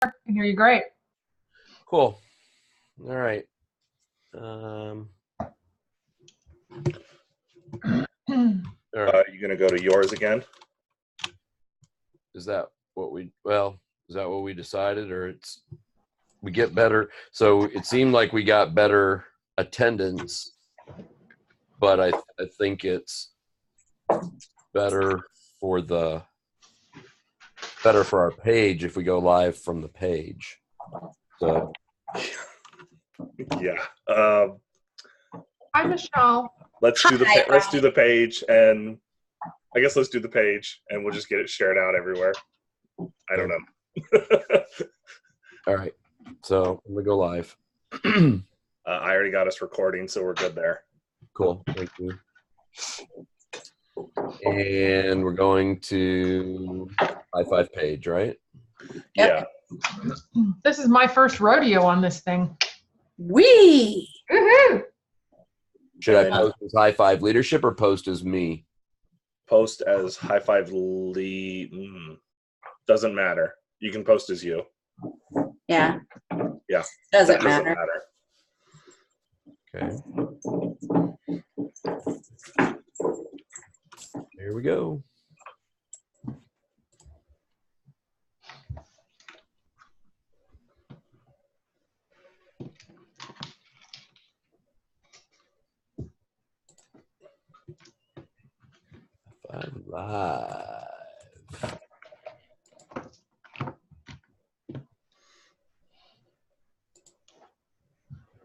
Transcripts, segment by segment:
I can hear you great. Cool. All right. All right. You gonna go to yours again? Is that what we decided, or we get better? So it seemed like we got better attendance, but I think it's better for our page if we go live from the page. So yeah. Hi, Michelle. Let's do the page, and I guess let's do the page, and we'll just get it shared out everywhere. I don't know. All right. So I'm gonna go live. I already got us recording, so we're good there. Cool. Thank you. And we're going to High5 page, right? Yeah. This is my first rodeo on this thing. Wee! Woohoo! Should I post as High5 leadership or post as me? Post as High5 lead. Doesn't matter. You can post as you. Yeah. Yeah. Doesn't matter. Okay. Here we go. Live.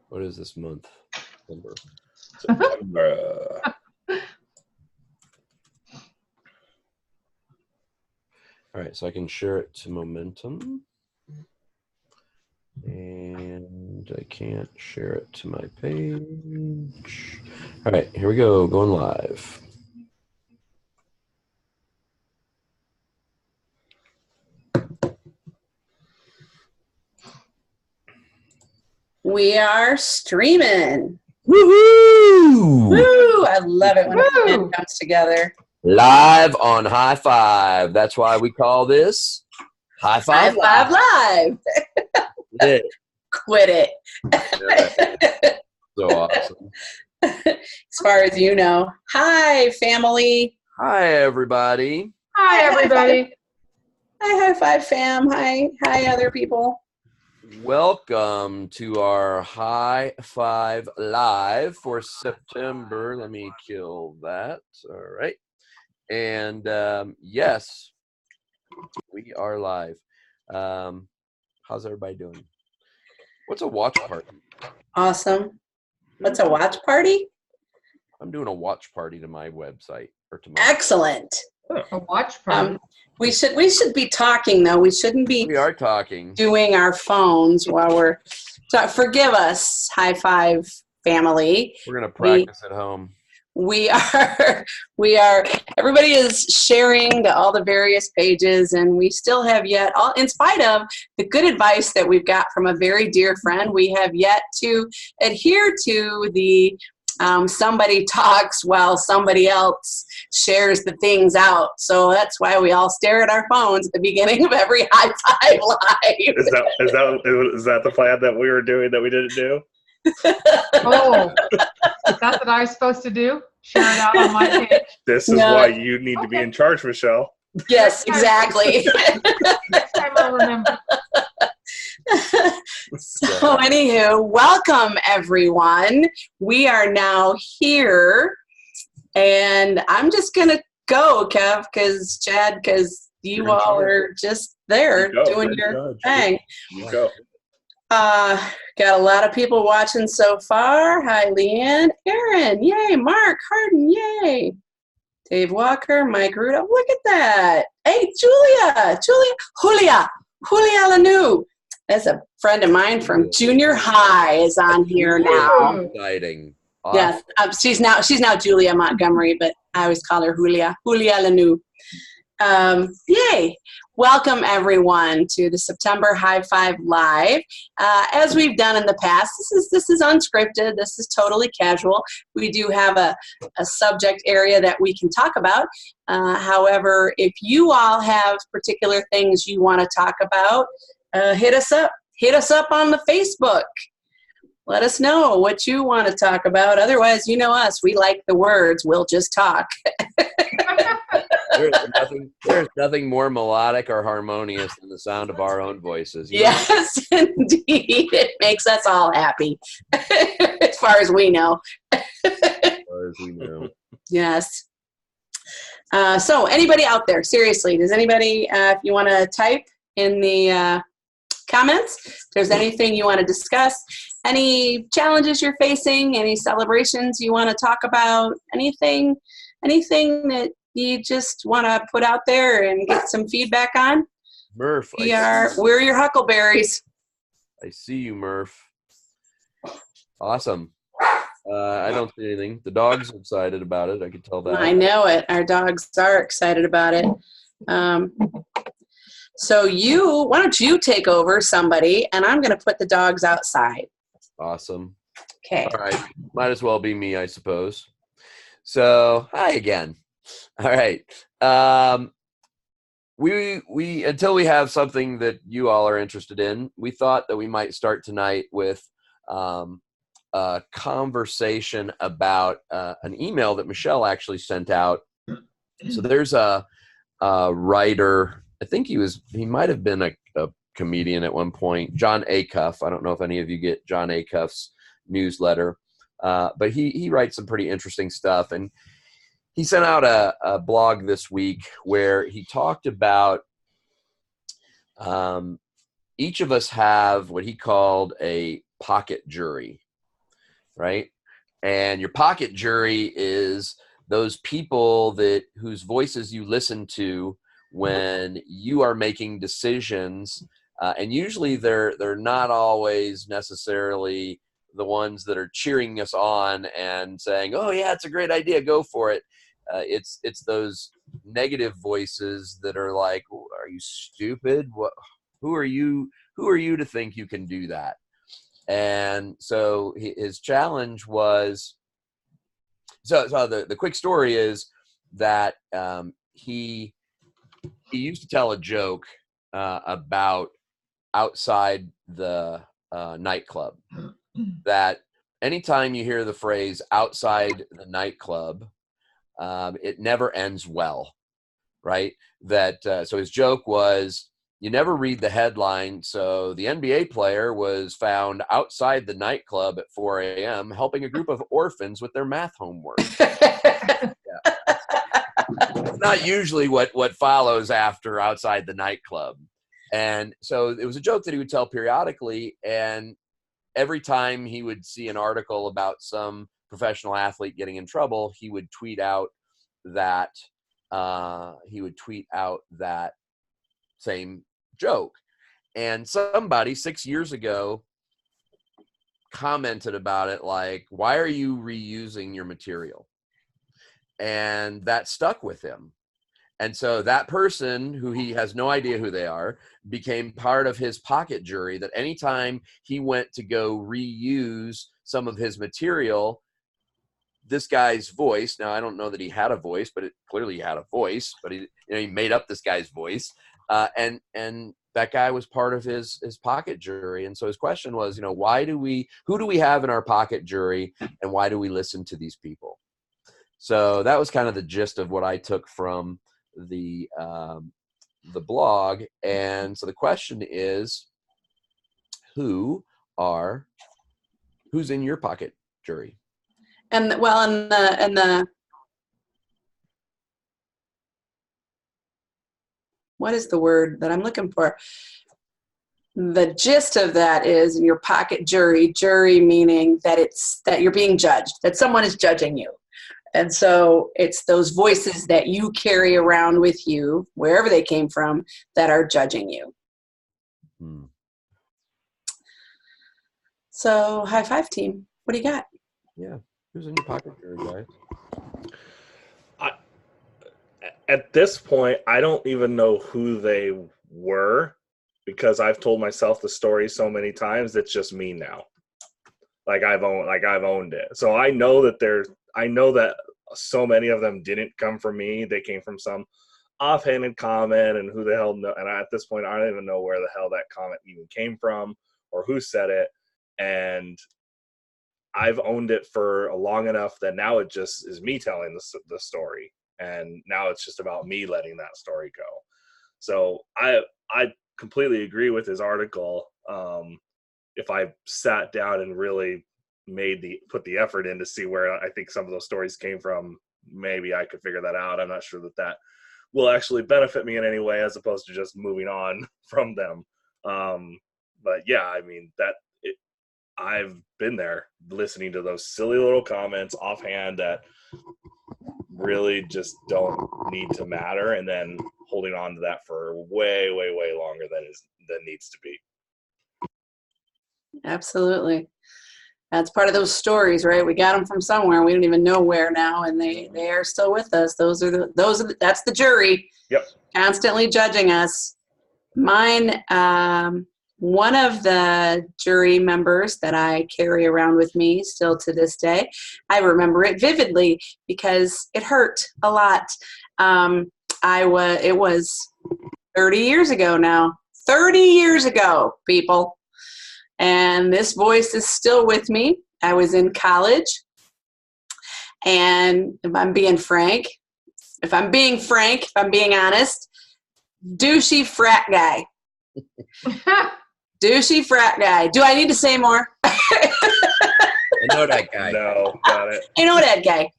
What is this month? September. All right, so I can share it to Momentum. And I can't share it to my page. All right, here we go, going live. We are streaming. Woohoo! Woo! I love it when a plan comes together. Live on High5. That's why we call this High5 Live. Yeah. Quit it. Yeah. So awesome. As far as you know. Hi, family. Hi, everybody. Hi, everybody. Hi, High5 fam. Hi, other people. Welcome to our High5 Live for September. Let me kill that. All right. And yes, we are live. How's everybody doing? What's a watch party? Awesome. What's a watch party? I'm doing a watch party to my website or to my. Excellent. A watch party. We should be talking though. We shouldn't be. We are talking. Doing our phones while we're. So forgive us, High5 family. We're gonna practice at home. We are. Everybody is sharing to all the various pages, and we still have yet, in spite of the good advice that we've got from a very dear friend, we have yet to adhere to the. Somebody talks while somebody else shares the things out. So that's why we all stare at our phones at the beginning of every High5 Live. Is that the plan that we were doing that we didn't do? Oh, is that what I was supposed to do? Share it out on my page? This is why you need to be in charge, Michelle. Yes, exactly. Next time I'll remember. So anywho, welcome everyone. We are now here, and I'm just gonna go, Kev, because Chad, because you all are just there doing your thing. You go. Got a lot of people watching so far. Hi, Leanne, Aaron, yay, Mark, Harden, yay. Dave Walker, Mike Ruda, look at that. Hey, Julia Lanou. That's a friend of mine from junior high is on here now. Exciting. Awesome. Yes, she's now Julia Montgomery, but I always call her Julia Lanou. Yay. Welcome everyone to the September High5 Live. As we've done in the past, this is unscripted. This is totally casual. We do have a subject area that we can talk about. However, if you all have particular things you want to talk about, hit us up. Hit us up on the Facebook. Let us know what you want to talk about. Otherwise, you know us. We like the words. We'll just talk. There's nothing more melodic or harmonious than the sound of our own voices. You know? Yes, indeed. It makes us all happy, as far as we know. As far as we know. Yes. So anybody out there, seriously, does anybody, if you want to type in the comments, if there's anything you want to discuss, any challenges you're facing, any celebrations you want to talk about, anything that you just want to put out there and get some feedback on, Murph, we're your huckleberries. I see you, Murph. Awesome. I don't see anything. The dog's excited about it. I can tell that. I know it. Our dogs are excited about it. So why don't you take over somebody, and I'm going to put the dogs outside. Awesome. Okay. All right. Might as well be me, I suppose. So, hi again. All right. We until we have something that you all are interested in, we thought that we might start tonight with a conversation about an email that Michelle actually sent out. So there's a writer. I think he might have been a comedian at one point, John Acuff. I don't know if any of you get John Acuff's newsletter, but he writes some pretty interesting stuff. And he sent out a blog this week where he talked about each of us have what he called a pocket jury, right? And your pocket jury is those people whose voices you listen to when you are making decisions, and usually they're not always necessarily the ones that are cheering us on and saying, "Oh yeah, it's a great idea, go for it." It's those negative voices that are like, "Are you stupid? Who are you to think you can do that?" And so his challenge was, so the quick story is that he used to tell a joke about outside the nightclub, that anytime you hear the phrase outside the nightclub, it never ends well, right? That so his joke was, you never read the headline. So the NBA player was found outside the nightclub at 4 a.m. helping a group of orphans with their math homework. It's not usually what follows after outside the nightclub. And so it was a joke that he would tell periodically. And every time he would see an article about some professional athlete getting in trouble, he would tweet out that same joke. And somebody 6 years ago commented about it, like, "Why are you reusing your material?" And that stuck with him. And so that person, who he has no idea who they are, became part of his pocket jury, that anytime he went to go reuse some of his material, this guy's voice, now I don't know that he had a voice, but clearly he had a voice, but he made up this guy's voice. And that guy was part of his pocket jury. And so his question was, who do we have in our pocket jury, and why do we listen to these people? So that was kind of the gist of what I took from the blog. And so the question is, who's in your pocket jury? And the what is the word that I'm looking for? The gist of that is, in your pocket jury meaning that you're being judged, that someone is judging you. And so it's those voices that you carry around with you, wherever they came from, that are judging you. So, high five team. What do you got? Yeah. Who's in your pocket jury, guys? At this point, I don't even know who they were, because I've told myself the story so many times. It's just me now. I've owned it. So I know that so many of them didn't come from me. They came from some offhanded comment and who the hell know. And at this point, I don't even know where the hell that comment even came from or who said it. And I've owned it for long enough that now it just is me telling the story. And now it's just about me letting that story go. So I completely agree with his article. If I sat down and really put the effort in to see where I think some of those stories came from, maybe I could figure that out. I'm not sure that will actually benefit me in any way, as opposed to just moving on from them. But yeah, I mean, I've been there listening to those silly little comments offhand that really just don't need to matter, and then holding on to that for way, way, way longer than needs to be. Absolutely. That's part of those stories, right? We got them from somewhere. We don't even know where now, and they are still with us. That's the jury. Yep. Constantly judging us. Mine, one of the jury members that I carry around with me still to this day, I remember it vividly because it hurt a lot. It was 30 years ago now. 30 years ago, people. And this voice is still with me. I was in college. And if I'm being honest, douchey frat guy. Douchey frat guy. Do I need to say more? I know that guy. No, got it. I know that guy.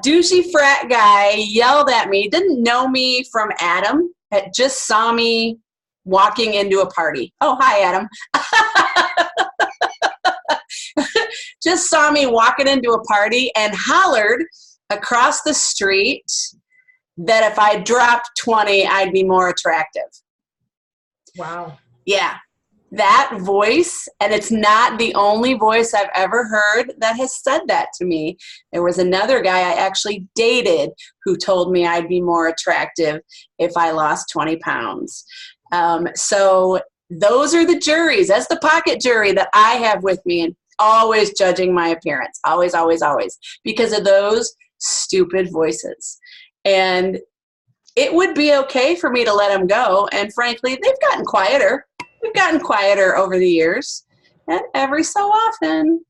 Douchey frat guy yelled at me. Didn't know me from Adam. Just saw me walking into a party. Oh, hi, Adam. Just saw me walking into a party and hollered across the street that if I dropped 20, I'd be more attractive. Wow. Yeah. That voice, and it's not the only voice I've ever heard that has said that to me. There was another guy I actually dated who told me I'd be more attractive if I lost 20 pounds. So those are the juries. That's the pocket jury that I have with me, and always judging my appearance. Always, always, always. Because of those stupid voices. And it would be okay for me to let them go. And frankly, they've gotten quieter. We've gotten quieter over the years. And every so often,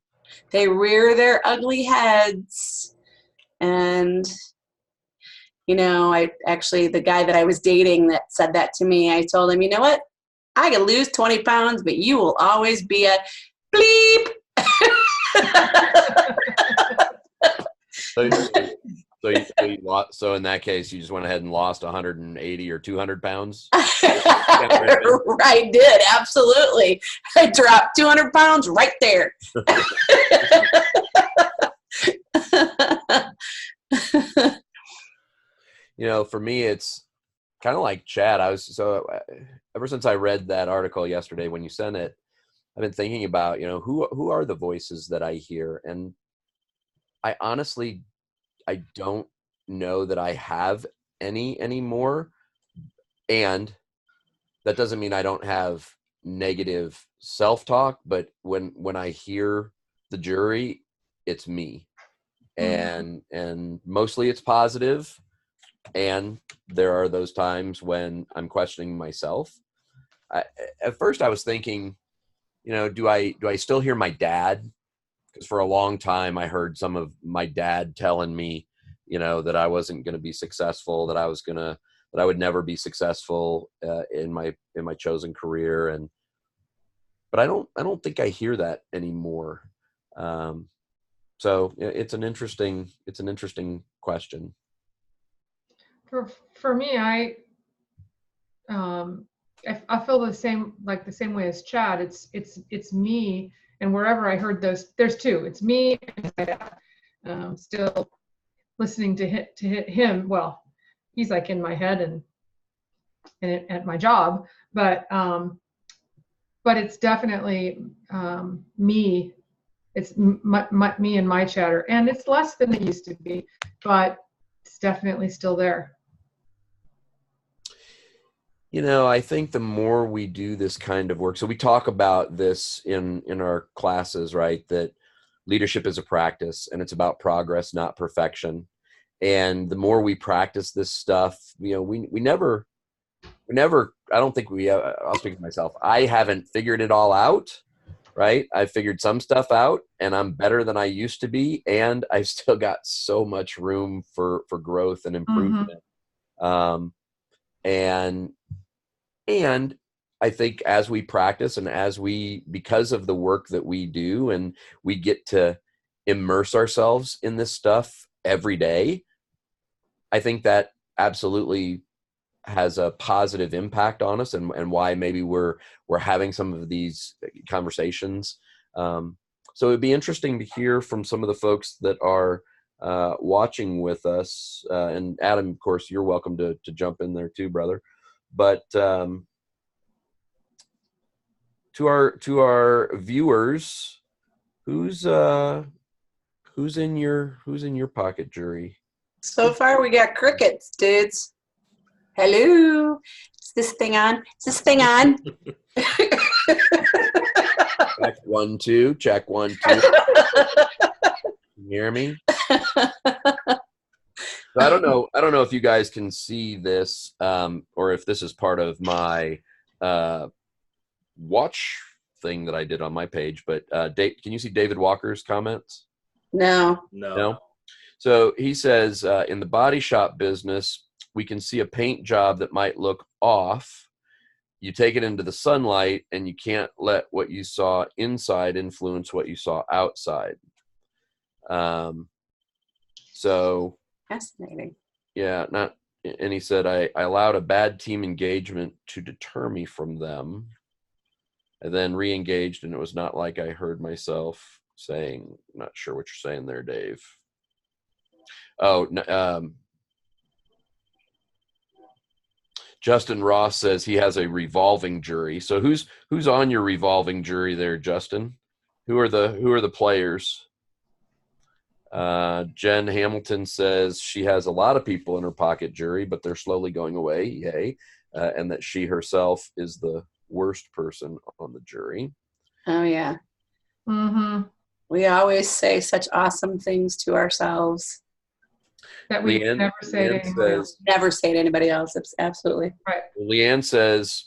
they rear their ugly heads. And, the guy that I was dating that said that to me, I told him, you know what? I could lose 20 pounds, but you will always be a bleep. So in that case, you just went ahead and lost 180 or 200 pounds? I did, absolutely. I dropped 200 pounds right there. For me, it's kind of like Chad. Ever since I read that article yesterday when you sent it, I've been thinking about, who are the voices that I hear? And I honestly, I don't know that I have any anymore. And that doesn't mean I don't have negative self-talk, but when I hear the jury, it's me. And mostly it's positive. And there are those times when I'm questioning myself. At first I was thinking, do I still hear my dad? Because for a long time I heard some of my dad telling me, that I wasn't going to be successful, that I would never be successful in my chosen career. But I don't think I hear that anymore. So it's an interesting question. For me, I feel the same way as Chad. It's me, and wherever I heard those, there's two. It's me and my dad. Still listening to him. Well, he's like in my head and at my job, but it's definitely me. It's me and my chatter, and it's less than it used to be, but it's definitely still there. I think the more we do this kind of work, so we talk about this in our classes, right? That leadership is a practice and it's about progress, not perfection. And the more we practice this stuff, you know, we never, I don't think I'll speak for myself. I haven't figured it all out, right? I figured some stuff out and I'm better than I used to be. And I've still got so much room for growth and improvement. And I think as we practice and because of the work that we do and we get to immerse ourselves in this stuff every day, I think that absolutely has a positive impact on us and why maybe we're having some of these conversations. So it'd be interesting to hear from some of the folks that are watching with us. And Adam, of course, you're welcome to jump in there too, brother. But to our viewers, who's in your pocket jury? So far, we got crickets, dudes. Hello. Is this thing on? Is this thing on? Check 1 2. Check 1 2. Can you hear me? So I don't know if you guys can see this, or if this is part of my watch thing that I did on my page. But Dave, can you see David Walker's comments? No. So he says, in the body shop business, we can see a paint job that might look off. You take it into the sunlight and you can't let what you saw inside influence what you saw outside. So fascinating. Yeah, and he said, I allowed a bad team engagement to deter me from them. I then re-engaged and it was not like I heard myself saying, I'm not sure what you're saying there, Dave. Justin Ross says he has a revolving jury. So who's on your revolving jury there, Justin? Who are the players? Jen Hamilton says she has a lot of people in her pocket jury, but they're slowly going away. Yay. And that she herself is the worst person on the jury. Oh, yeah. Mm-hmm. We always say such awesome things to ourselves that we never say to anybody else. Never say to anybody else. Absolutely. Right. Leanne says,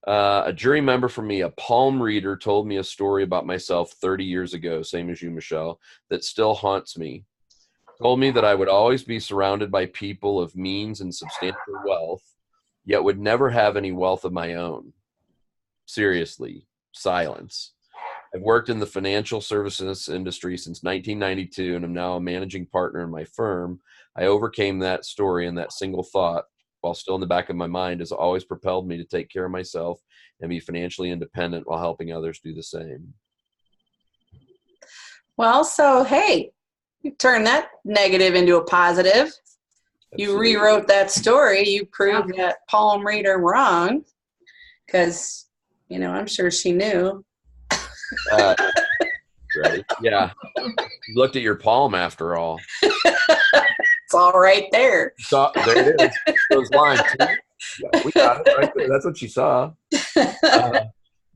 a jury member for me, a palm reader, told me a story about myself 30 years ago, same as you, Michelle, that still haunts me. Told me that I would always be surrounded by people of means and substantial wealth, yet would never have any wealth of my own. Seriously, silence. I've worked in the financial services industry since 1992 and am now a managing partner in my firm. I overcame that story and that single thought, while still in the back of my mind, has always propelled me to take care of myself and be financially independent while helping others do the same. Well, so, hey, you turned that negative into a positive. Absolutely. You rewrote that story. You proved that palm reader wrong because, I'm sure she knew. Right. Yeah. You looked at your palm after all. It's all right there. There it is. Those lines. Yeah, we got it right there. That's what you saw.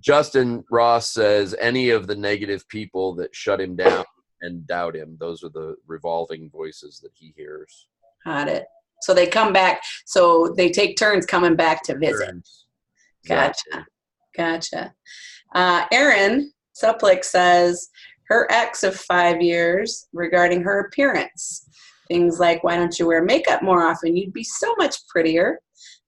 Justin Ross says any of the negative people that shut him down and doubt him, those are the revolving voices that he hears. Got it. So they come back. So they take turns coming back to visit. Exactly. Gotcha. Erin Suplick says her ex of 5 years regarding her appearance. Things like, why don't you wear makeup more often? You'd be so much prettier.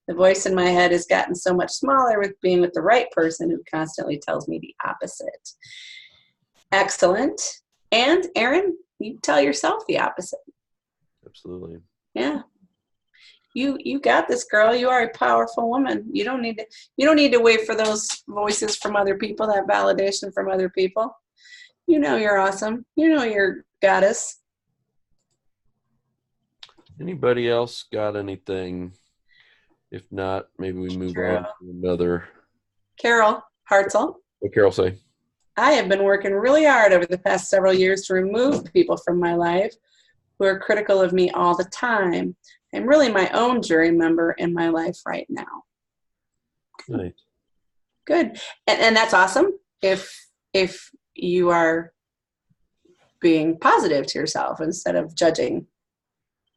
The voice in my head has gotten so much smaller with being with the right person who constantly tells me the opposite. Excellent. And Erin, you tell yourself the opposite. Absolutely. Yeah. You got this, girl. You are a powerful woman. You don't need to wait for those voices from other people, that validation from other people. You're awesome. You're goddess. Anybody else got anything? If not, maybe we move on to another. Carol Hartzell. What Carol say? I have been working really hard over the past several years to remove people from my life who are critical of me all the time. I'm really my own jury member in my life right now. Nice. Good. And that's awesome if you are being positive to yourself instead of judging.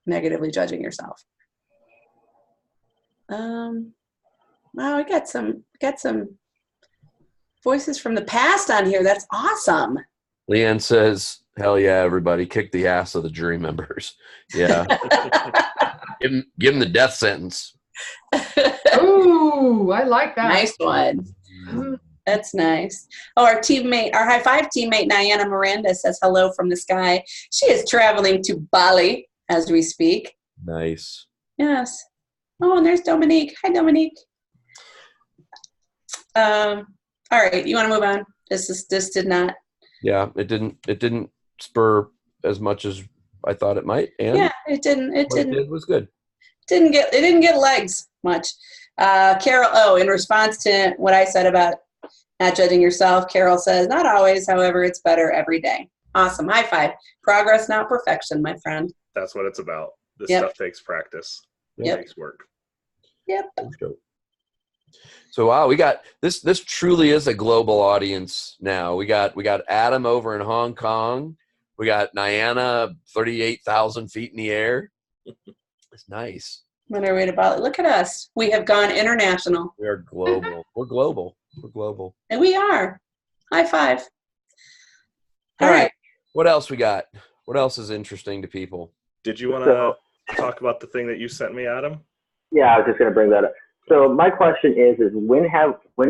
negatively judging yourself. Wow, we got some voices from the past on here. That's awesome. Leanne says, hell yeah, everybody, kick the ass of the jury members. Yeah. Give them the death sentence. Ooh, I like that. Nice one. That's nice. Oh, our High5 teammate, Diana Miranda, says hello from the sky. She is traveling to Bali as we speak. Nice. Yes. Oh, and there's Dominique. Hi, Dominique. All right, you want to move on? This did not. Yeah, it didn't spur as much as I thought it might. And yeah, it didn't. It what didn't. It did was good. It didn't get legs much. Carol, in response to what I said about not judging yourself, Carol says, not always, however, it's better every day. Awesome. High five. Progress, not perfection, my friend. That's what it's about. This Yep. stuff takes practice. It Yep. takes work. Yep. So wow, we got this truly is a global audience now. We got Adam over in Hong Kong. We got Niana 38,000 feet in the air. It's nice. On our way to Bali. Look at us. We have gone international. We are global. We're global. We're global. And we are. High five. All right. What else we got? What else is interesting to people? Did you want to talk about the thing that you sent me, Adam? Yeah, I was just going to bring that up. So my question is when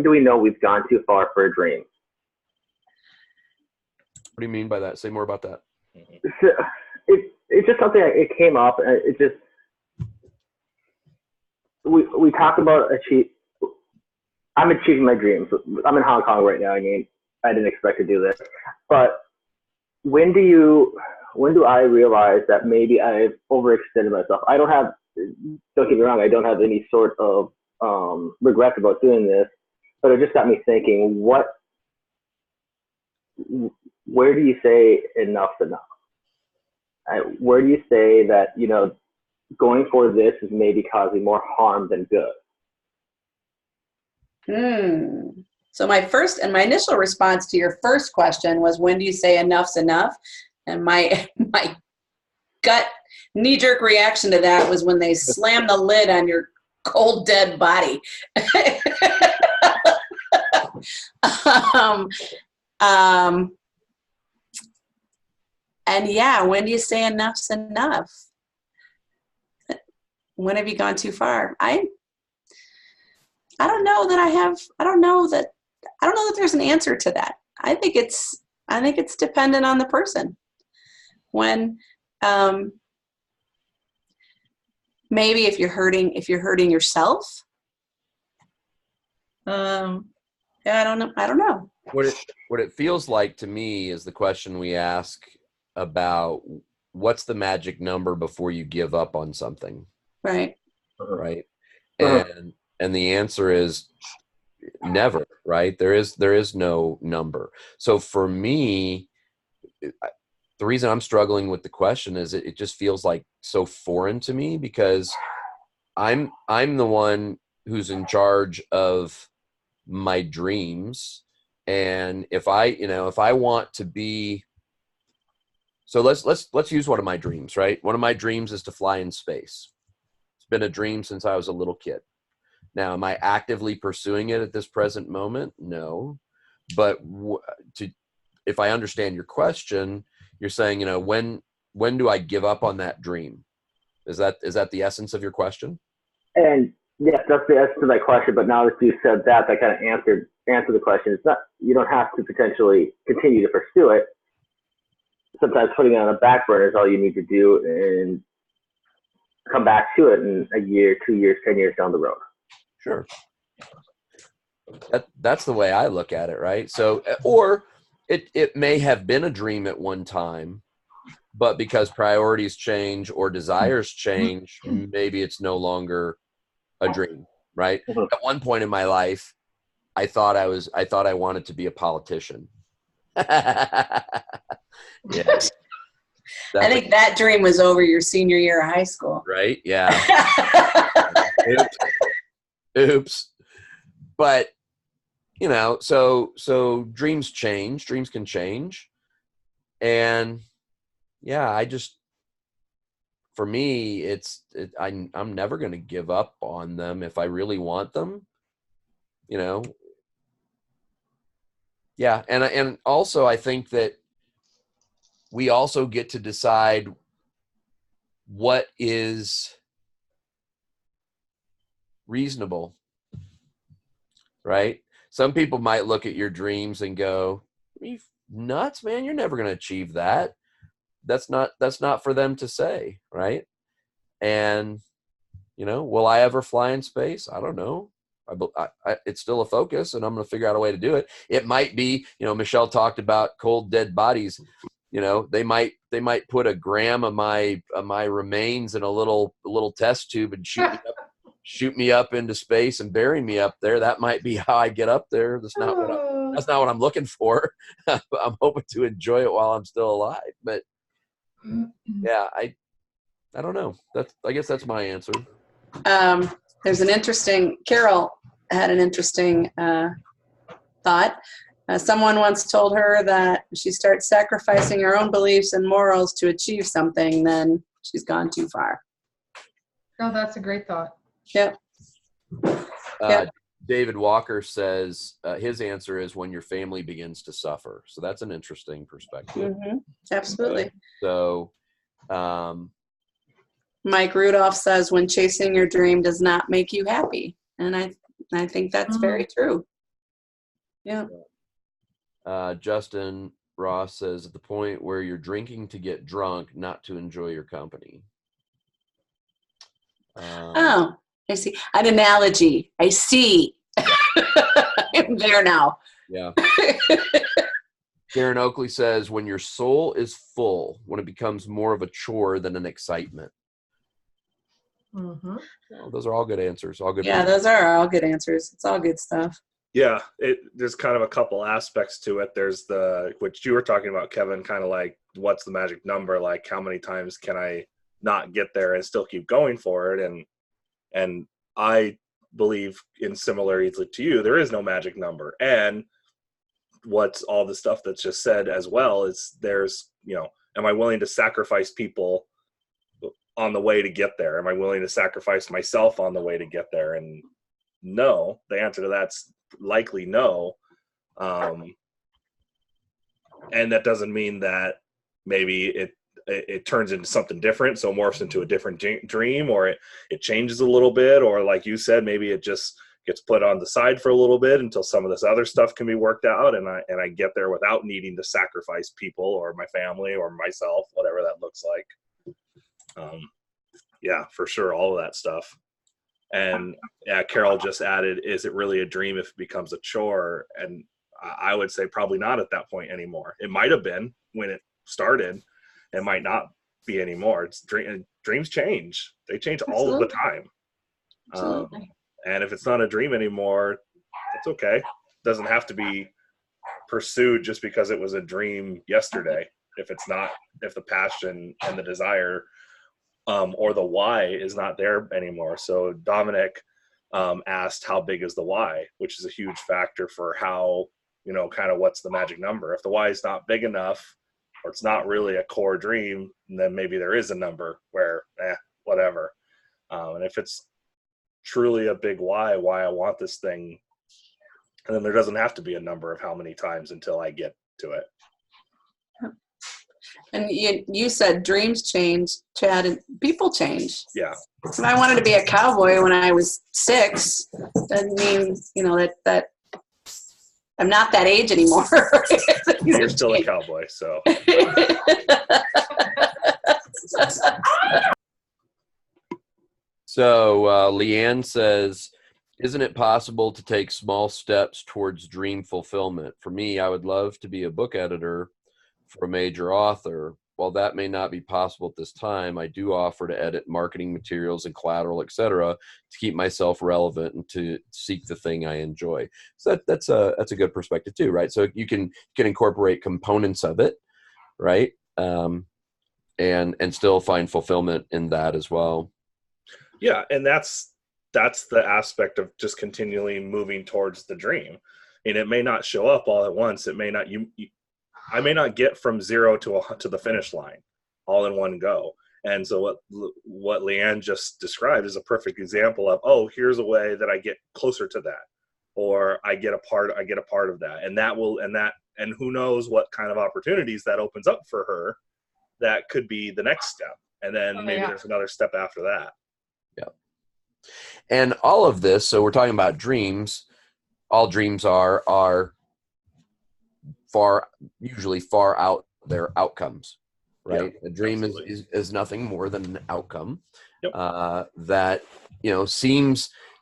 do we know we've gone too far for a dream? What do you mean by that? Say more about that. So it's just something, it came up, and it just, we talk about I'm achieving my dreams. I'm in Hong Kong right now. I mean, I didn't expect to do this, but when do I realize that maybe I've overextended myself? Don't get me wrong, I don't have any sort of regrets about doing this, but it just got me thinking, where do you say enough's enough? Where do you say that, going for this is maybe causing more harm than good? So my initial response to your first question was, when do you say enough's enough? And my gut knee-jerk reaction to that was when they slam the lid on your cold, dead body. And yeah, when do you say enough's enough? When have you gone too far? I don't know that there's an answer to that. I think it's dependent on the person. When maybe if you're hurting yourself, I don't know. What it feels like to me is the question we ask about what's the magic number before you give up on something. Right. Right. And the answer is never, right? There is no number. So for me, the reason I'm struggling with the question is it just feels like so foreign to me, because I'm the one who's in charge of my dreams. And if I want to be, so let's use one of my dreams, right? One of my dreams is to fly in space. It's been a dream since I was a little kid. Now, am I actively pursuing it at this present moment? No. But if I understand your question, you're saying, when do I give up on that dream? Is that the essence of your question? And yes, that's the essence of my question. But now that you said that kind of answered the question. It's not, you don't have to potentially continue to pursue it. Sometimes putting it on a back burner is all you need to do, and come back to it in a year, 2 years, 10 years down the road. Sure. That's the way I look at it, right? So, or it may have been a dream at one time, but because priorities change or desires change, maybe it's no longer a dream, right? Mm-hmm. At one point in my life, I thought I wanted to be a politician. Yeah. I think that dream was over your senior year of high school. Right? Yeah. Oops. But, so dreams change. Dreams can change. And yeah, for me, I'm never going to give up on them if I really want them, you know? Yeah. And also I think that we also get to decide what is reasonable, right? Some people might look at your dreams and go, "You nuts, man, you're never going to achieve that." That's not for them to say, right? And, you know, will I ever fly in space? I don't know. It's still a focus, and I'm going to figure out a way to do it. It might be, you know, Michelle talked about cold dead bodies. You know, they might put a gram of my remains in a little test tube and shoot me up into space and bury me up there. That might be how I get up there. That's not what I'm looking for. I'm hoping to enjoy it while I'm still alive. But yeah, I don't know. I guess that's my answer. Carol had an interesting thought. Someone once told her that if she starts sacrificing her own beliefs and morals to achieve something, then she's gone too far. Oh, that's a great thought. Yep. David Walker says his answer is when your family begins to suffer. So that's an interesting perspective. Mm-hmm. Absolutely. So Mike Rudolph says when chasing your dream does not make you happy. And I think that's very true. Yeah. Justin Ross says at the point where you're drinking to get drunk, not to enjoy your company. Oh, I see. An analogy. I see. I'm there now. Yeah. Karen Oakley says when your soul is full, when it becomes more of a chore than an excitement. Mm-hmm. Well, those are all good answers. All good. Yeah, those are all good answers. It's all good stuff. Yeah, there's kind of a couple aspects to it. There's which you were talking about, Kevin, kind of like what's the magic number? Like how many times can I not get there and still keep going for it? And I believe in similarly to you, there is no magic number. And what's all the stuff that's just said as well is there's, you know, am I willing to sacrifice people on the way to get there? Am I willing to sacrifice myself on the way to get there? And no, the answer to that's likely no. And that doesn't mean that maybe it turns into something different, so morphs into a different dream, or it changes a little bit, or like you said, maybe it just gets put on the side for a little bit until some of this other stuff can be worked out, and I get there without needing to sacrifice people or my family or myself, whatever that looks like. Yeah, for sure, all of that stuff. And yeah, Carol just added, is it really a dream if it becomes a chore? And I would say probably not at that point anymore. It might have been when it started. It might not be anymore. Dreams change. They change all of the time. And if it's not a dream anymore, that's okay. It doesn't have to be pursued just because it was a dream yesterday. If the passion and the desire or the why is not there anymore. So Dominic asked how big is the why, which is a huge factor for how, you know, kind of what's the magic number. If the why is not big enough, or it's not really a core dream, then maybe there is a number where, whatever. And if it's truly a big why I want this thing, and then there doesn't have to be a number of how many times until I get to it. And you said dreams change, Chad, and people change. Yeah. If I wanted to be a cowboy when I was 6, doesn't mean, you know, that I'm not that age anymore. You're still a cowboy, so. So Leanne says, isn't it possible to take small steps towards dream fulfillment? For me, I would love to be a book editor for a major author. While that may not be possible at this time, I do offer to edit marketing materials and collateral, etc., to keep myself relevant and to seek the thing I enjoy. So that's a good perspective too, right? So you can incorporate components of it, right? And still find fulfillment in that as well. Yeah, and that's the aspect of just continually moving towards the dream. And it may not show up all at once. It may not I may not get from 0 to the finish line all in one go. And so what Leanne just described is a perfect example of, oh, here's a way that I get closer to that, or I get a part of that, and who knows what kind of opportunities that opens up for her. That could be the next step, and then maybe there's another step after that. Yeah. And all of this, so we're talking about dreams. All dreams are usually far out their outcomes, right? Yeah, a dream is nothing more than an outcome. Yep. That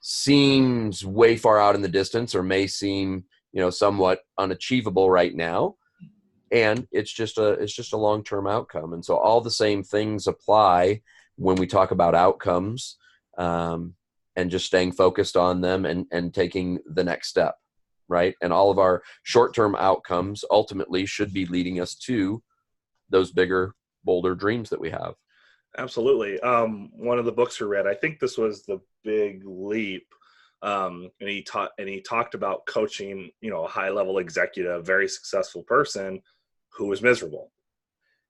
seems way far out in the distance, or may seem somewhat unachievable right now, and it's just a long-term outcome. And so all the same things apply when we talk about outcomes, and just staying focused on them and taking the next step, right? And all of our short-term outcomes ultimately should be leading us to those bigger, bolder dreams that we have. Absolutely. One of the books we read, I think this was The Big Leap, and he talked about coaching, a high-level executive, very successful person who was miserable.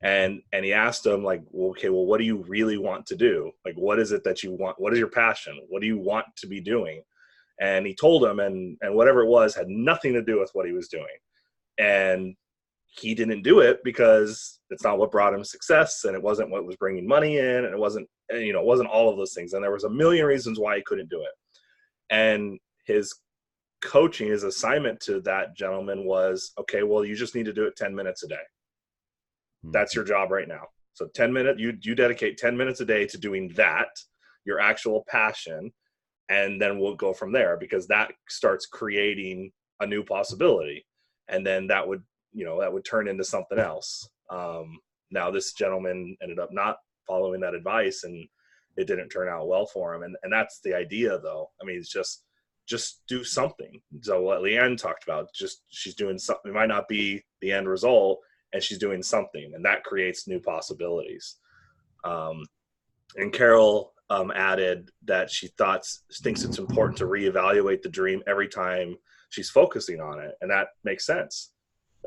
And he asked him, like, well, okay, well, what do you really want to do? Like, what is it that you want? What is your passion? What do you want to be doing? And he told him, and whatever it was had nothing to do with what he was doing. And he didn't do it because it's not what brought him success, and it wasn't what was bringing money in, and it wasn't all of those things. And there was a million reasons why he couldn't do it. And his assignment to that gentleman was, okay, well, you just need to do it 10 minutes a day. That's your job right now. So 10 minutes, you dedicate 10 minutes a day to doing that, your actual passion, and then we'll go from there, because that starts creating a new possibility. And then that would turn into something else. Now this gentleman ended up not following that advice, and it didn't turn out well for him. And that's the idea, though. I mean, it's just do something. So what Leanne talked about, she's doing something. It might not be the end result, and she's doing something, and that creates new possibilities. And Carol added that she thinks it's important to reevaluate the dream every time she's focusing on it, and that makes sense.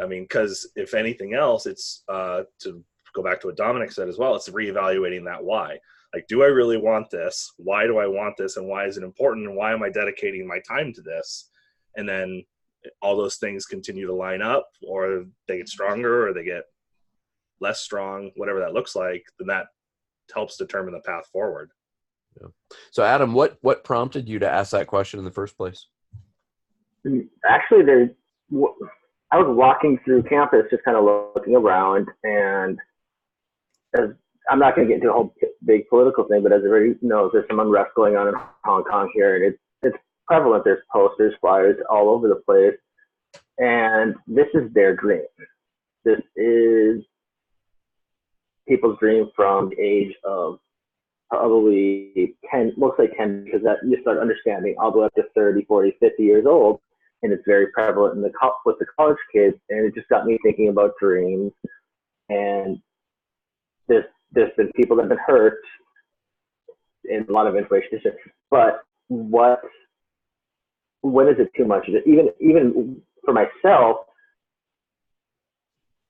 I mean, because if anything else, it's to go back to what Dominic said as well, it's reevaluating that why. Like, do I really want this? Why do I want this? And why is it important? And why am I dedicating my time to this? And then all those things continue to line up, or they get stronger or they get less strong, whatever that looks like, then that helps determine the path forward. Yeah. So Adam, what prompted you to ask that question in the first place? Actually, I was walking through campus, just kind of looking around, and I'm not going to get into a whole big political thing, but as everybody knows, there's some unrest going on in Hong Kong here, and it's prevalent. There's posters, flyers all over the place, and this is their dream. This is people's dream from the age of probably 10, looks like 10, because that you start understanding all the way up to 30, 40, 50 years old, and it's very prevalent with the college kids, and it just got me thinking about dreams. And there's been people that have been hurt in a lot of information, but when is it too much? Even for myself,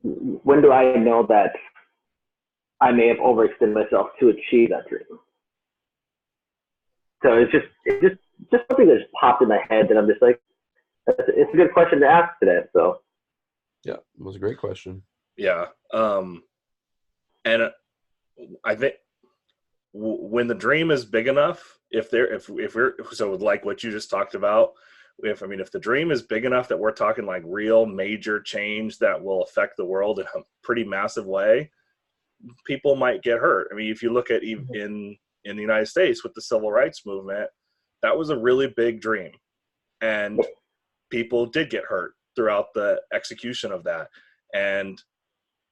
when do I know that I may have overextended myself to achieve that dream? So it's just something that just popped in my head that I'm just like, it's a good question to ask today. So yeah, it was a great question. Yeah. And I think when the dream is big enough, if we're so like what you just talked about, if the dream is big enough that we're talking like real major change that will affect the world in a pretty massive way, people might get hurt. I mean, if you look at in the United States with the civil rights movement, that was a really big dream, and people did get hurt throughout the execution of that. And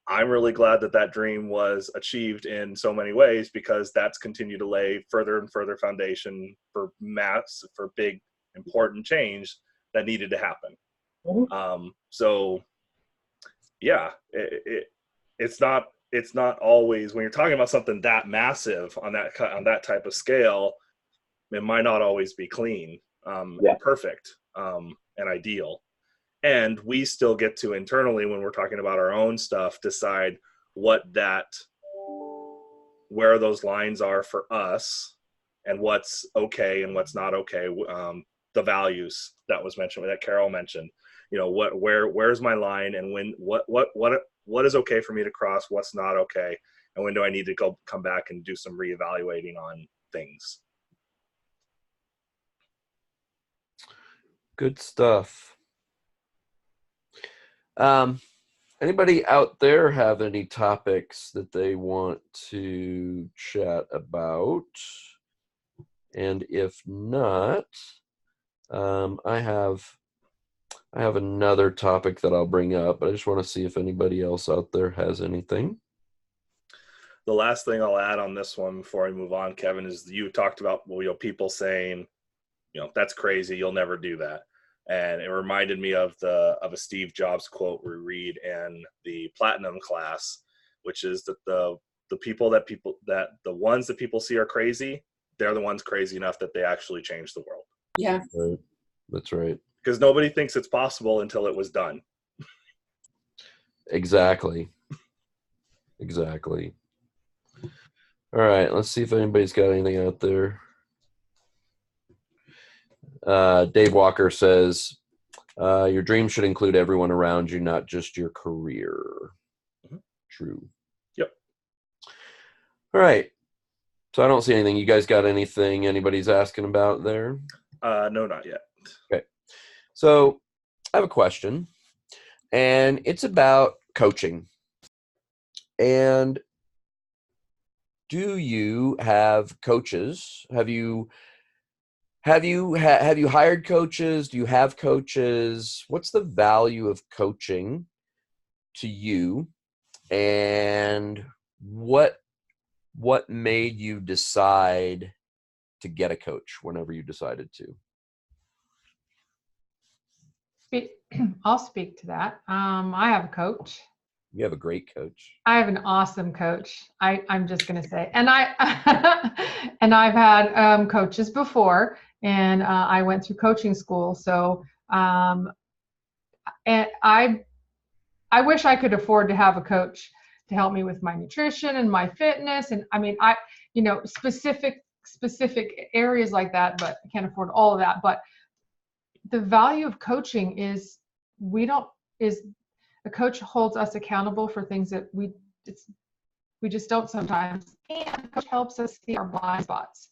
I'm really glad that dream was achieved in so many ways, because that's continued to lay further and further foundation for big, important change that needed to happen. Mm-hmm. So yeah, it's not always, when you're talking about something that massive on that type of scale, it might not always be clean, and perfect, and ideal. And we still get to internally, when we're talking about our own stuff, decide what that where those lines are for us and what's okay and what's not okay. The values that was mentioned, that Carol mentioned, where's my line, and when, what is okay for me to cross, what's not okay, and when do I need to come back and do some reevaluating on things. Good stuff. Anybody out there have any topics that they want to chat about? And if not, I have another topic that I'll bring up, but I just want to see if anybody else out there has anything. The last thing I'll add on this one before I move on, Kevin, is you talked about people saying, that's crazy, you'll never do that. And it reminded me of a Steve Jobs quote we read in the Platinum class, which is that the ones that people see are crazy, they're the ones crazy enough that they actually change the world. Yeah. Right. That's right. Because nobody thinks it's possible until it was done. Exactly. Exactly. All right, let's see if anybody's got anything out there. Dave Walker says, your dream should include everyone around you, not just your career. Mm-hmm. True. Yep. All right. So I don't see anything. You guys got anything anybody's asking about there? No, not yet. Okay. So I have a question, and it's about coaching. And do you have coaches? Have you hired coaches? Do you have coaches? What's the value of coaching to you? And what made you decide to get a coach whenever you decided to? I'll speak to that. I have a coach. You have a great coach. I have an awesome coach. I'm just going to say, and and I've had coaches before, and I went through coaching school. So, and I wish I could afford to have a coach to help me with my nutrition and my fitness. And I mean, specific areas like that, but I can't afford all of that. But the value of coaching is a coach holds us accountable for things that we just don't sometimes. And a coach helps us see our blind spots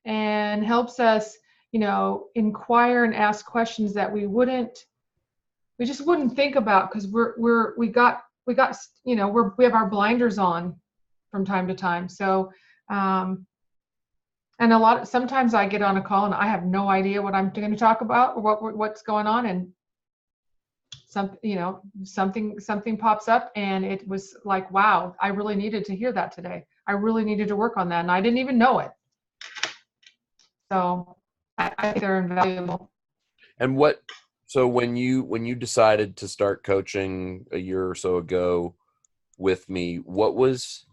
and helps us, inquire and ask questions that we just wouldn't think about, because we have our blinders on from time to time. So, and sometimes I get on a call and I have no idea what I'm going to talk about or what's going on, and something pops up, and it was like, wow, I really needed to hear that today. I really needed to work on that, and I didn't even know it. So I think they're invaluable. And so when you decided to start coaching a year or so ago with me, what was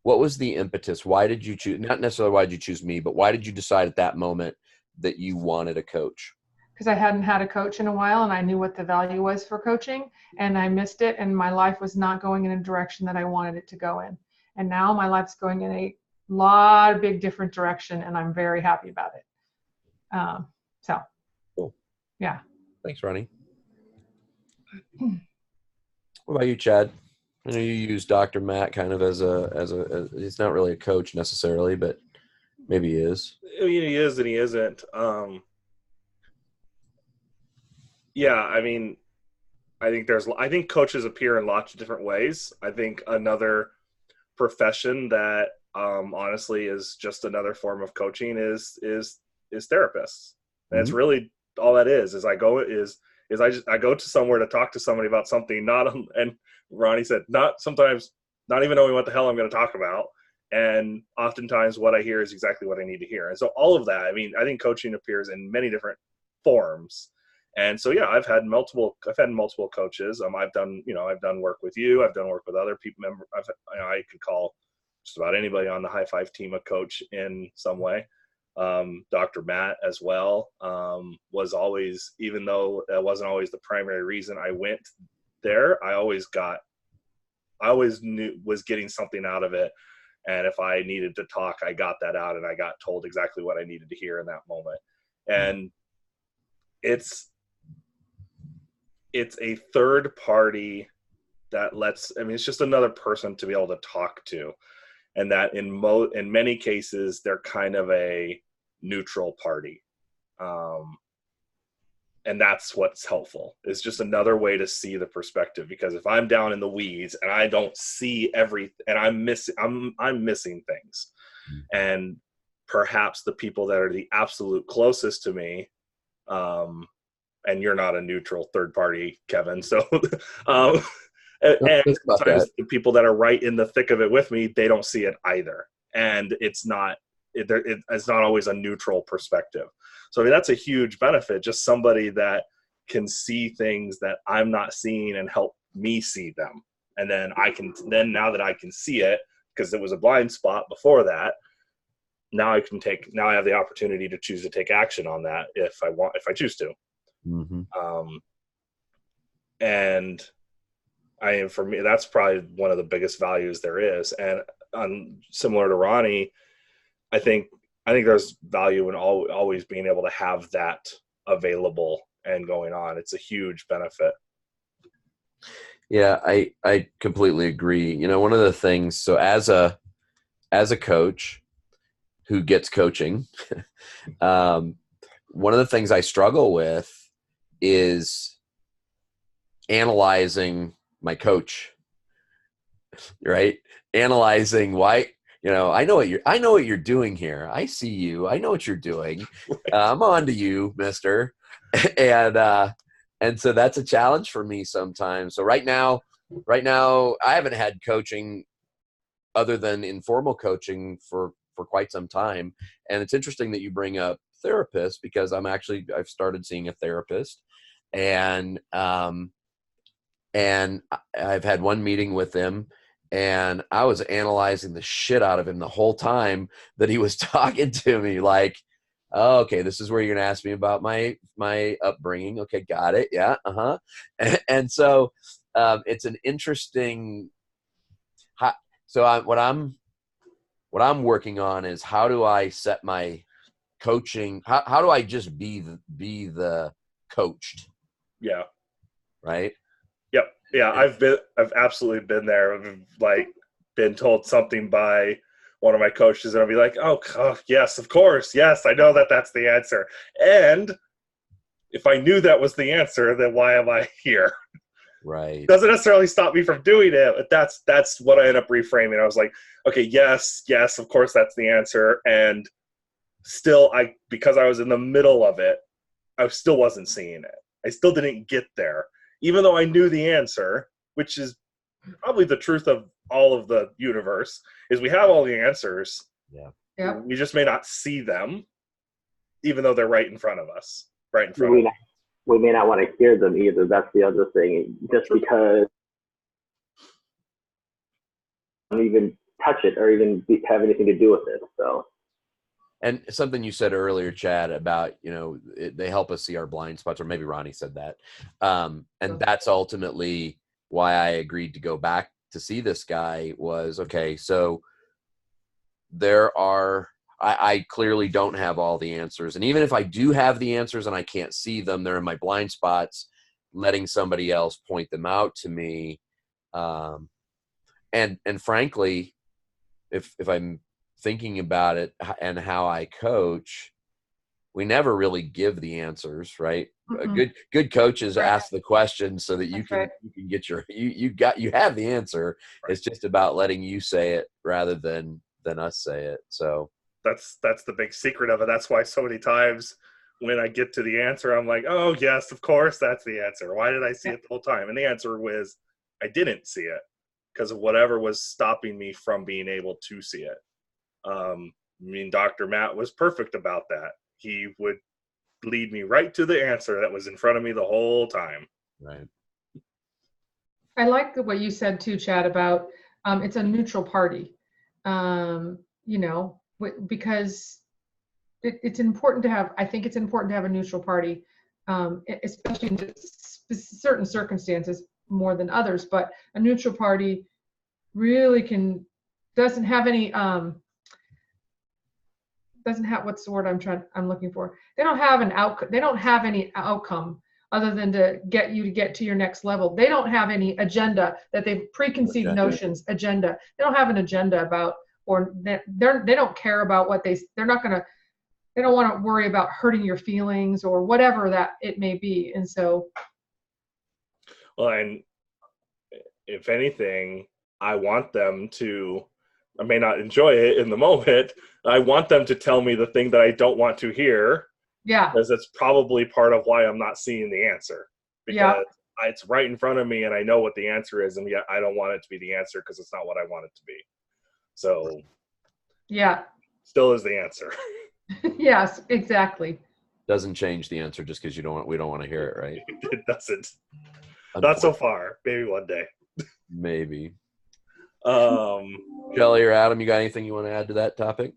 the impetus? Why did you choose, not necessarily why did you choose me, but why did you decide at that moment that you wanted a coach? Because I hadn't had a coach in a while, and I knew what the value was for coaching, and I missed it, and my life was not going in a direction that I wanted it to go in. And now my life's going in a lot of big different direction, and I'm very happy about it. So cool. Yeah. Thanks, Ronnie. What about you, Chad? I know you use Dr. Matt kind of as he's not really a coach necessarily, but maybe he is. I mean, he is and he isn't. Yeah, I mean, I think coaches appear in lots of different ways. I think another profession that honestly is just another form of coaching is therapists. And it's really all that is I go to somewhere to talk to somebody about something, and Ronnie said, sometimes not even knowing what the hell I'm going to talk about. And oftentimes what I hear is exactly what I need to hear. And so all of that, I mean, I think coaching appears in many different forms. And so, yeah, I've had multiple coaches. I've done work with you. I've done work with other people. I could call just about anybody on the High5 team a coach in some way. Dr. Matt as well was always, even though that wasn't always the primary reason I went there, I always was getting something out of it. And if I needed to talk, I got that out and I got told exactly what I needed to hear in that moment. And it's a third party that it's just another person to be able to talk to. And that in many cases, they're kind of a neutral party. And that's what's helpful. It's just another way to see the perspective, because if I'm down in the weeds and I don't see everything and I'm missing things, and perhaps the people that are the absolute closest to me, and you're not a neutral third party, Kevin. So, and sometimes the people that are right in the thick of it with me, they don't see it either. And it's not always a neutral perspective. So I mean, that's a huge benefit. Just somebody that can see things that I'm not seeing and help me see them. And then now that I can see it, because it was a blind spot before that, now I have the opportunity to choose to take action on that if I choose to. Mm-hmm. For me, that's probably one of the biggest values there is. And similar to Ronnie, I think there's value in always being able to have that available and going on. It's a huge benefit. Yeah, I completely agree. You know, one of the things, so as a coach who gets coaching, one of the things I struggle with is analyzing my coach, right? Analyzing why, I know what you're doing here. I see you. I know what you're doing. I'm on to you, mister. And so that's a challenge for me sometimes. So right now I haven't had coaching other than informal coaching for quite some time. And it's interesting that you bring up therapists, because I've started seeing a therapist, and I've had one meeting with him, and I was analyzing the shit out of him the whole time that he was talking to me. Like, oh, okay, this is where you're gonna ask me about my upbringing. Okay, got it. Yeah, And so it's an interesting. What I'm working on is, how do I set my coaching? How do I just be the coached? Yeah. Right. Yep. Yeah. I've absolutely been there. I've been told something by one of my coaches, and I'll be like, oh, yes, of course. Yes, I know that's the answer. And if I knew that was the answer, then why am I here? Right. Doesn't necessarily stop me from doing it, but that's what I end up reframing. I was like, okay, yes, of course that's the answer. And still, because I was in the middle of it, I still wasn't seeing it. I still didn't get there, even though I knew the answer, which is probably the truth of all of the universe, is we have all the answers. Yeah. Yep. We just may not see them, even though they're right in front of us. We may not want to hear them either. That's the other thing. Just because I don't even touch it or even have anything to do with it. So. And something you said earlier, Chad, about, they help us see our blind spots, or maybe Ronnie said that. And that's ultimately why I agreed to go back to see this guy was, okay, so I clearly don't have all the answers. And even if I do have the answers and I can't see them, they're in my blind spots, letting somebody else point them out to me. And frankly, if I'm thinking about it and how I coach, we never really give the answers, right? Mm-hmm. Good coaches ask the questions so that you That's can get you have the answer. Right. It's just about letting you say it rather than us say it. So that's the big secret of it. That's why so many times when I get to the answer, I'm like, oh yes, of course that's the answer. Why did I see it the whole time? And the answer was, I didn't see it because of whatever was stopping me from being able to see it. Dr. Matt was perfect about that. He would lead me right to the answer that was in front of me the whole time. Right. I like what you said too, Chad, about it's a neutral party. Because it's important to have. I think it's important to have a neutral party, especially in certain circumstances more than others. But a neutral party really can doesn't have any what's the word I'm looking for? They don't have any outcome other than to get to your next level. They don't have any agenda that they've preconceived notions agenda. They don't have an agenda about, or they don't care about what they don't want to worry about hurting your feelings or whatever that it may be. And so, well, and if anything, I want them to, I may not enjoy it in the moment. I want them to tell me the thing that I don't want to hear. Yeah. Because it's probably part of why I'm not seeing the answer. Because it's right in front of me and I know what the answer is, and yet I don't want it to be the answer because it's not what I want it to be. So yeah. Still is the answer. Yes, exactly. Doesn't change the answer just because we don't want to hear it, right? It doesn't. Not so far. Maybe one day. Maybe. Shelley or Adam, you got anything you want to add to that topic?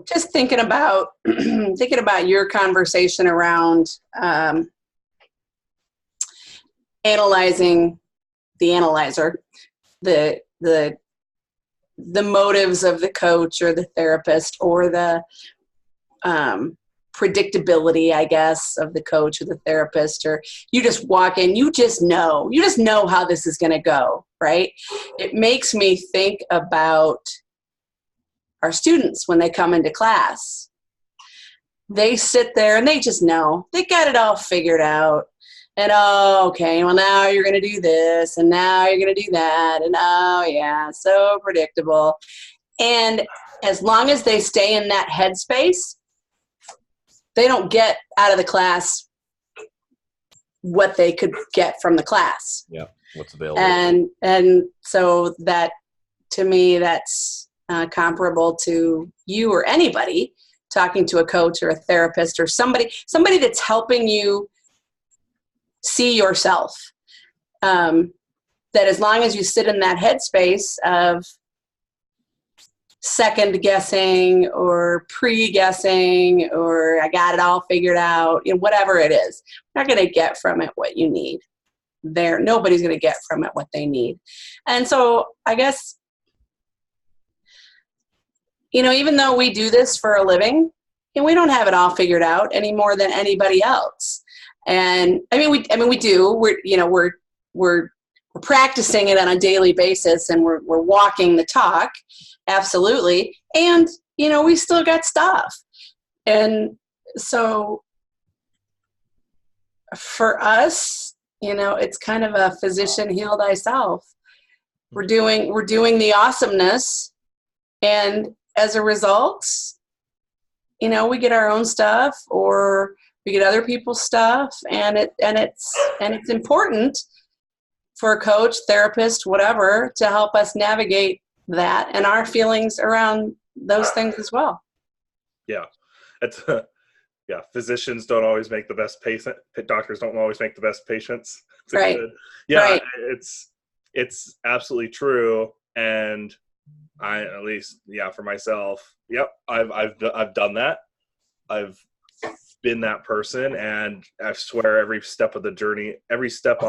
Just thinking about your conversation around analyzing the analyzer, the motives of the coach or the therapist, or the predictability, I guess, of the coach or the therapist. Or you just walk in, you just know how this is going to go, right? It makes me think about our students when they come into class. They sit there and they just know. They got it all figured out. And, oh, okay, well, now you're going to do this, and now you're going to do that, and, oh, yeah, so predictable. And as long as they stay in that headspace, they don't get out of the class what they could get from the class. Yeah, what's available. And so that, to me, that's comparable to you or anybody talking to a coach or a therapist or somebody that's helping you see yourself. That as long as you sit in that headspace of second guessing or pre-guessing or I got it all figured out, whatever it is, you're not going to get from it what you need. Nobody's going to get from it what they need. And so I guess, even though we do this for a living, and we don't have it all figured out any more than anybody else. And we do. We're practicing it on a daily basis, and we're walking the talk, absolutely. And we still got stuff. And so for us, it's kind of a physician heal thyself. We're doing the awesomeness, and as a result, we get our own stuff or we get other people's stuff, and it's important for a coach, therapist, whatever, to help us navigate that and our feelings around those things as well. Yeah. Physicians don't always make the best patient. Doctors don't always make the best patients. Right. Right. It's absolutely true. And I, at least, for myself, I've done that. I've been that person, and I swear every step on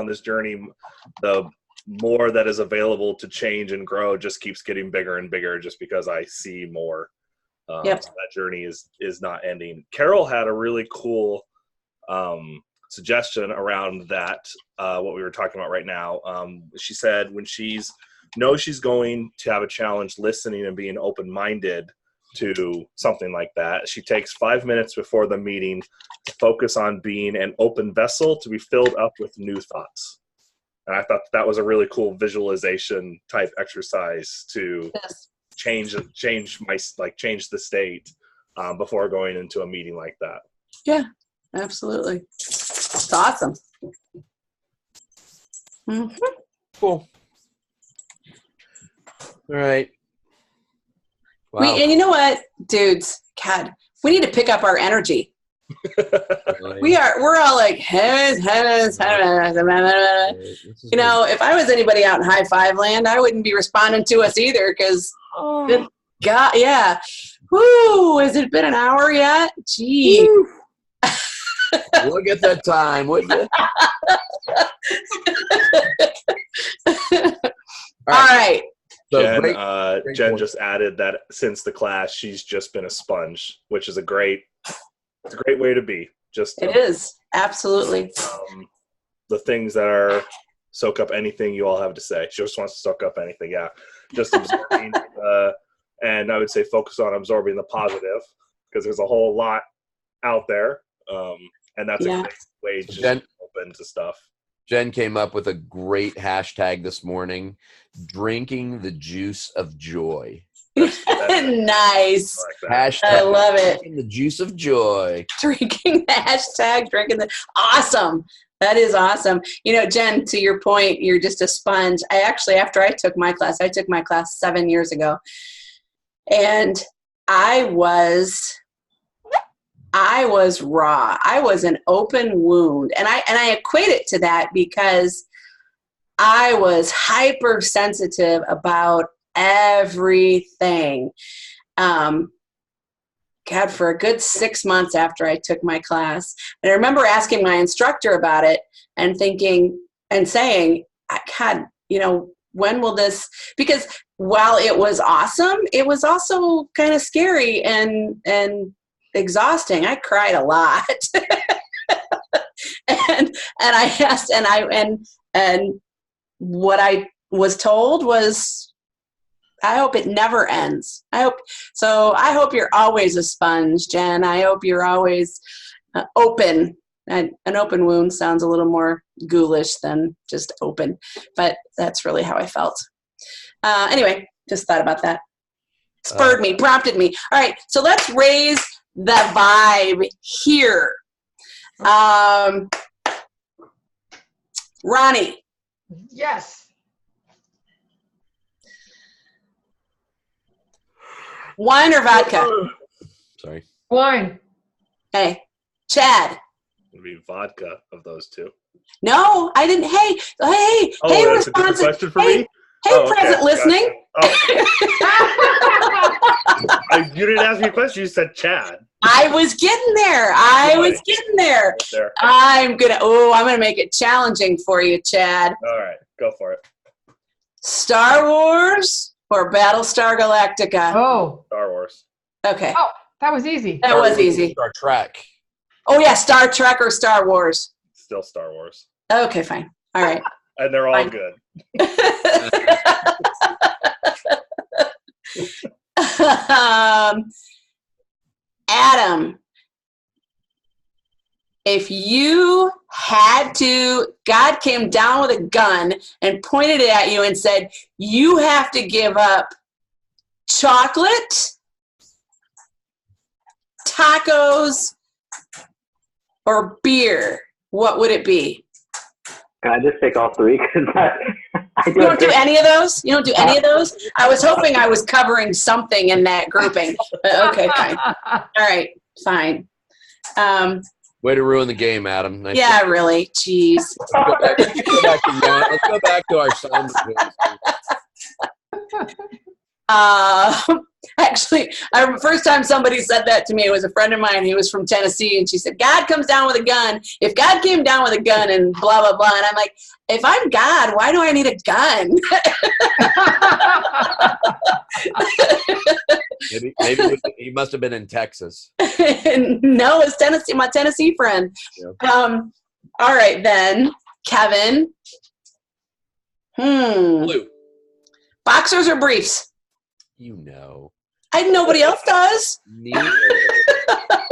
this journey, the more that is available to change and grow just keeps getting bigger and bigger, just because I see more. So that journey is not ending. Carol had a really cool suggestion around that, what we were talking about right now. She said when she's going to have a challenge listening and being open-minded to something like that, she takes 5 minutes before the meeting to focus on being an open vessel to be filled up with new thoughts. And I thought that was a really cool visualization type exercise to change the state before going into a meeting like that. Yeah, absolutely. It's awesome. Mm-hmm. Cool. All right. Wow. And you know what, dudes? God, we need to pick up our energy. We're all like, if I was anybody out in High5 land, I wouldn't be responding to us either, because God, yeah. Woo, has it been an hour yet? Gee. Look at that time, would you? All right. So Jen, great Jen point. just added that since the class, she's just been a sponge, which is a great way to be. Just It is. Absolutely. The things that are soak up anything you all have to say. She just wants to soak up anything. Yeah. Just absorbing, and I would say focus on absorbing the positive because there's a whole lot out there. And that's a great way to just open to stuff. Jen came up with a great hashtag this morning, drinking the juice of joy. Nice. Like I love it. Drinking the juice of joy. Drinking the hashtag, drinking the, awesome. That is awesome. You know, Jen, to your point, you're just a sponge. I actually, after I took my class 7 years ago, and I was raw. I was an open wound. And I equate it to that because I was hypersensitive about everything. God, for a good 6 months after I took my class. And I remember asking my instructor about it and thinking and saying, God, you know, when will this, because while it was awesome, it was also kind of scary and exhausting. I cried a lot. and I asked, and what I was told was, I hope it never ends. I hope you're always a sponge, Jen. I hope you're always open. And an open wound sounds a little more ghoulish than just open, but that's really how I felt. Anyway, just thought about that. Spurred me, prompted me. All right, so let's raise the vibe here. Ronnie. Yes. Wine or vodka? Sorry. Wine. Hey, Chad. It would be vodka of those two. No, I didn't. Hey, Oh, that's a good responsive. question for Hey, me? hey, Oh, okay. present listening. You didn't ask me a question. You said Chad. I was getting there. There. I'm gonna make it challenging for you, Chad. All right, go for it. Star Wars or Battlestar Galactica? Oh, Star Wars. Okay. Oh, that was easy. That was easy. Star Trek. Oh yeah, Star Trek or Star Wars? Still Star Wars. Okay, fine. All right. And they're all Fine. good. Adam, if you had to, God came down with a gun and pointed it at you and said, you have to give up chocolate, tacos, or beer, what would it be? Can I just take all three? You don't do any of those? You don't do any of those? I was hoping I was covering something in that grouping. Okay, fine. All right, fine. Way to ruin the game, Adam. Nice Yeah, job. really. Jeez. Let's go back to our sound. Actually, first time somebody said that to me, it was a friend of mine. He was from Tennessee, and she said, God comes down with a gun. If God came down with a gun and blah, blah, blah. And I'm like, if I'm God, why do I need a gun? Maybe he must have been in Texas. No, it's Tennessee, my Tennessee friend. Yeah. All right, then, Kevin. Blue. Boxers or briefs? You know. Nobody else does. Neither.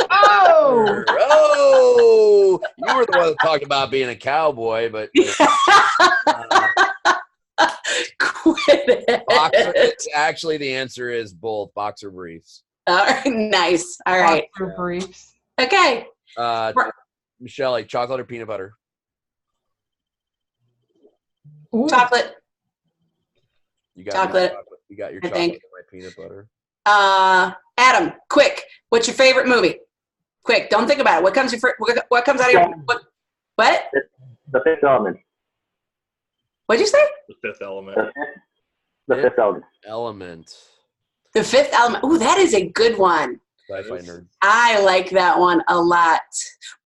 Oh. Oh, you were the one that talked about being a cowboy, but Quit it. boxer, actually the answer is both boxer briefs. All right, nice. All right. Boxer briefs. Okay. Michelle, like chocolate or peanut butter? Ooh. Chocolate. You got Chocolate. Your chocolate. You got your I chocolate think. and my peanut butter. Adam, quick. What's your favorite movie? Quick. Don't think about it. What comes out of your what? The Fifth Element. What'd you say? The Fifth Element. The Fifth Element. Element. The Fifth Element. Ooh, that is a good one. Sci-fi nerd. I like that one a lot.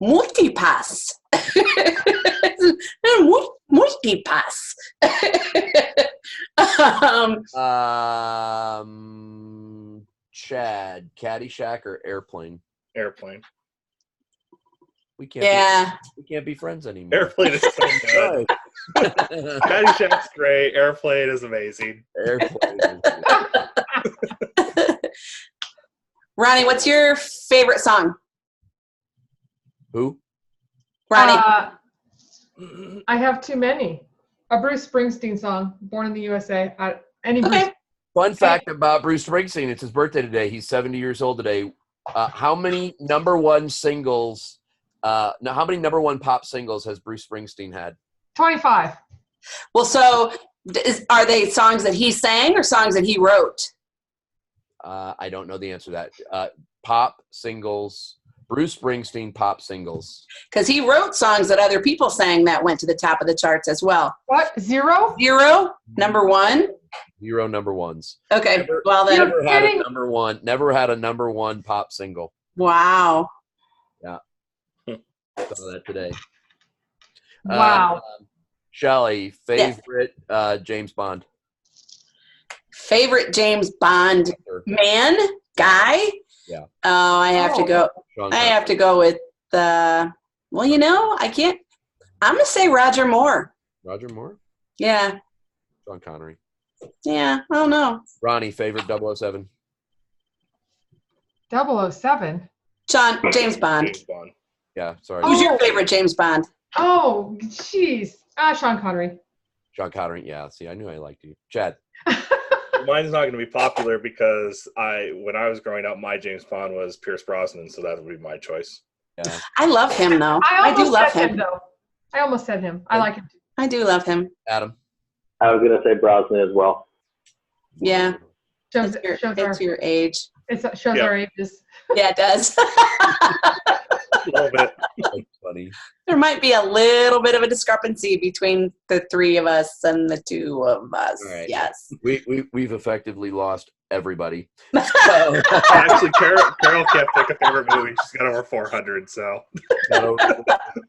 Multipass. Multipass. Chad, Caddyshack or Airplane? Airplane. We can't. Yeah. We can't be friends anymore. Airplane is so good. Caddyshack's great. Airplane is amazing. Airplane. Ronnie, what's your favorite song? Who? Ronnie. I have too many. A Bruce Springsteen song, "Born in the USA." Any Okay. Bruce. Fun fact about Bruce Springsteen: it's his birthday today. He's 70 years old today. How many number one singles? How many number one pop singles has Bruce Springsteen had? 25. Well, so are they songs that he sang or songs that he wrote? I don't know the answer to that. Pop singles. Bruce Springsteen pop singles. Because he wrote songs that other people sang that went to the top of the charts as well. What? 0? 0? Number 1? 0 number ones. Okay. Well then. Never had a number one. Never had a number one pop single. Wow. Yeah. Saw that today. Wow. Shelley, favorite James Bond. Favorite James Bond man? Guy? Yeah. Oh, I have to go. Sean I Connery. have to go with well, you know, I can't. I'm going to say Roger Moore. Roger Moore? Yeah. Sean Connery. Yeah. I don't know. Ronnie, favorite 007. 007. James Bond. James Bond. Yeah, sorry. Who's your favorite James Bond? Oh, jeez. Sean Connery. Sean Connery. Yeah, see, I knew I liked you. Chad. Mine's not going to be popular because when I was growing up, my James Bond was Pierce Brosnan, so that would be my choice. Yeah. I love him, though. I do almost love said him. though. I almost said him. I like him too. I do love him. Adam. I was gonna say Brosnan as well. Yeah. Shows, It's your age. shows Yeah. our ages. Yeah, it does. A little bit. That's funny. There might be a little bit of a discrepancy between the three of us and the two of us. All right. Yes. We've effectively lost everybody. Actually, Carol can't pick a favorite movie. She's got over 400, so. Oh,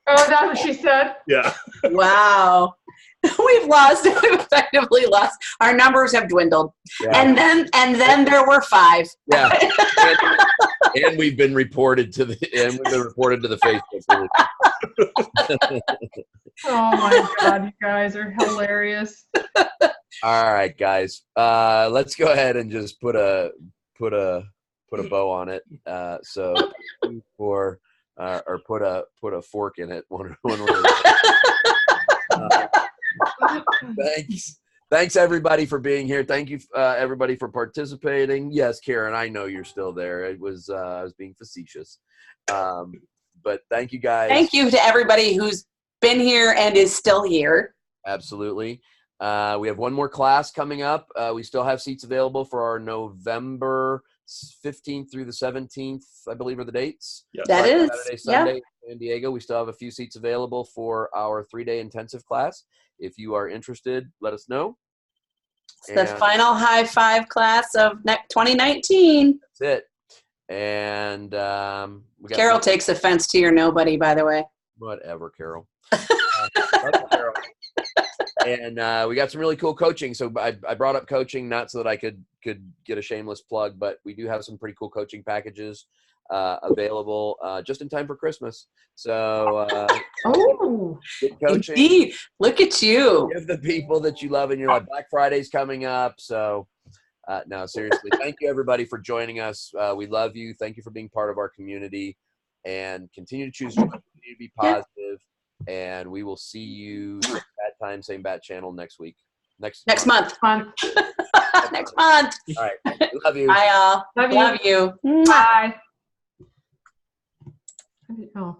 that's what she said? Yeah. Wow. We've effectively lost. Our numbers have dwindled. Yeah. And then there were 5. Yeah. And we've been reported to the Facebook group. Oh my God, you guys are hilarious. All right, guys. Let's go ahead and just put a bow on it. So or put a fork in it. One Thanks everybody for being here. Thank you everybody for participating. Yes, Karen, I know you're still there. It was I was being facetious. But thank you guys. Thank you to everybody who's been here and is still here. Absolutely. We have one more class coming up. We still have seats available for our November 15th through the 17th, I believe are the dates. Yes. That Friday, is. Saturday, Yeah. Sunday in San Diego. We still have a few seats available for our 3-day intensive class. If you are interested, let us know. It's the final High5 class of 2019. That's it. And we got Carol takes offense to your nobody, by the way. whatever, Carol. Love you, Carol. And we got some really cool coaching. So I brought up coaching not so that I could get a shameless plug, but we do have some pretty cool coaching packages available just in time for Christmas. So Oh, get coaching. Indeed. Look at you. Give the people that you love in your life. Black Friday's coming up. So no, seriously, thank you everybody for joining us. We love you. Thank you for being part of our community, and continue to choose joy, continue to be positive. And we will see you same bat time, same bat channel next week. Next month. fun. Next month. All right. Love you. Bye, all. Love you. Love you. Mwah. Bye. Oh.